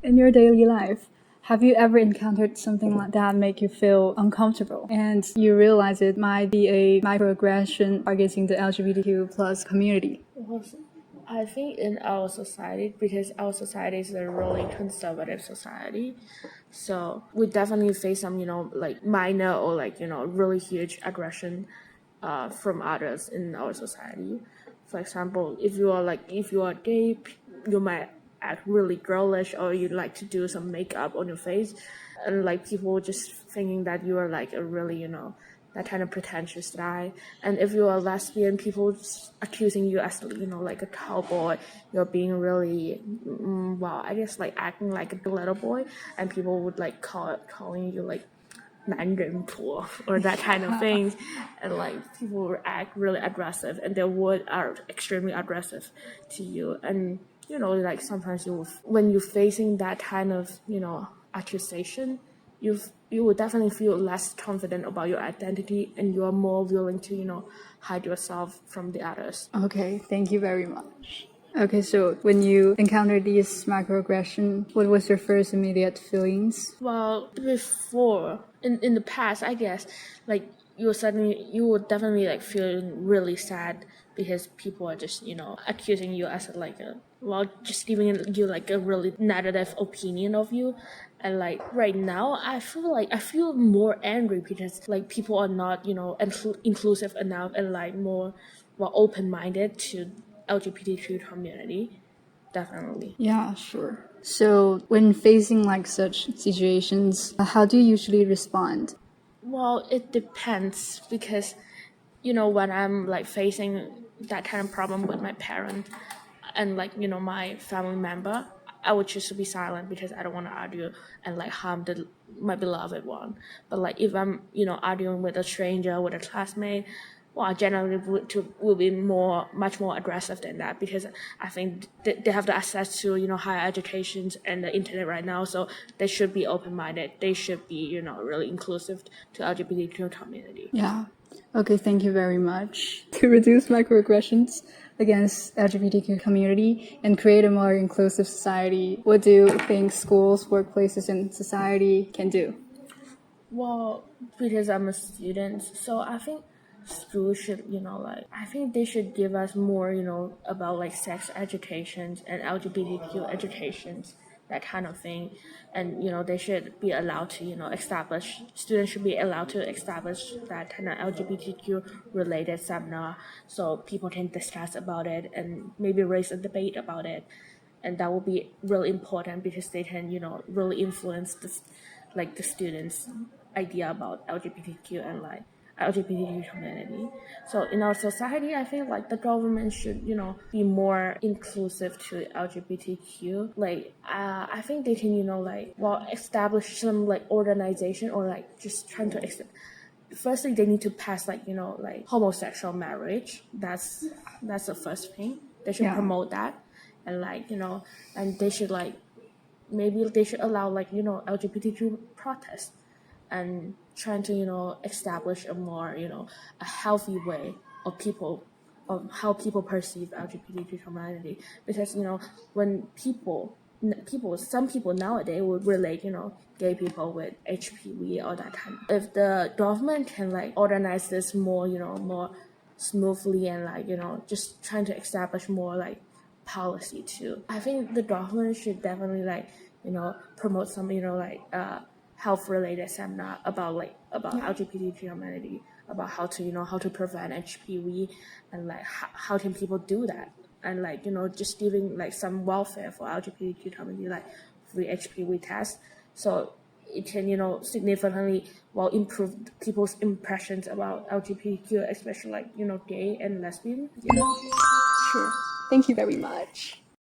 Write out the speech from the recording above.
in your daily life, have you ever encountered something like that make you feel uncomfortable and you realize it might be a microaggression targeting the LGBTQ plus community? I think in our society, because our society is a really conservative society, so we definitely face some, like minor or like, really huge aggression from others in our society. For example, if you are gay, you might act really girlish, or you like to do some makeup on your face, and like people just thinking that you are like a really, that kind of pretentious guy. And if you are lesbian, people just accusing you as, like a cowboy. You're being really, I guess like acting like a little boy, and people would like calling you like 男人婆 or that kind of things, and like people would act really aggressive, and their words are extremely aggressive to you. And like sometimes when you're facing that kind of accusation, you will definitely feel less confident about your identity, and you are more willing to hide yourself from the others. Okay, thank you very much. Okay, so when you encountered these microaggressions, what was your first immediate feelings? Well, before in the past, I guess, like you would definitely like feeling really sad because people are just accusing you as just giving you like a really negative opinion of you. And like right now, I feel more angry because like people are not inclusive enough and like more open-minded to LGBTQ community. Definitely. Yeah, sure. So when facing like such situations, how do you usually respond? Well, it depends because, when I'm like facing that kind of problem with my parent and like, my family member, I would choose to be silent because I don't want to argue and like harm my beloved one. But like if I'm, arguing with a stranger, with a classmate, well, I generally will be much more aggressive than that because I think they have the access to higher educations and the internet right now, so they should be open-minded. They should be really inclusive to LGBTQ community. Yeah. Okay, thank you very much. To reduce microaggressions against LGBTQ community and create a more inclusive society, what do you think schools, workplaces, and society can do? Well, because I'm a student, so I think schools should, I think they should give us more, about like sex educations and LGBTQ educations, that kind of thing. And, they should be allowed to, students should be allowed to establish that kind of LGBTQ related seminar so people can discuss about it and maybe raise a debate about it. And that will be really important because they can, really influence the students' idea about LGBTQ and like LGBTQ community. So in our society, I think like the government should, be more inclusive to LGBTQ. Like, I think they can, establish some like organization or like just trying to. Firstly, they need to pass like homosexual marriage. That's the first thing. They should promote that, and like and they should like maybe they should allow like LGBTQ protests and trying to establish a more a healthy way of how people perceive LGBTQ community, because when some people nowadays would relate gay people with HPV or that kind. If the government can like organize this more more smoothly and like just trying to establish more like policy too, I think the government should definitely like promote some health related seminar about LGBTQ community, about how to how to prevent HPV and like how can people do that, and like just giving like some welfare for LGBTQ community, like free HPV tests, so it can significantly improve people's impressions about LGBTQ, especially like gay and lesbian. Sure. Thank you very much.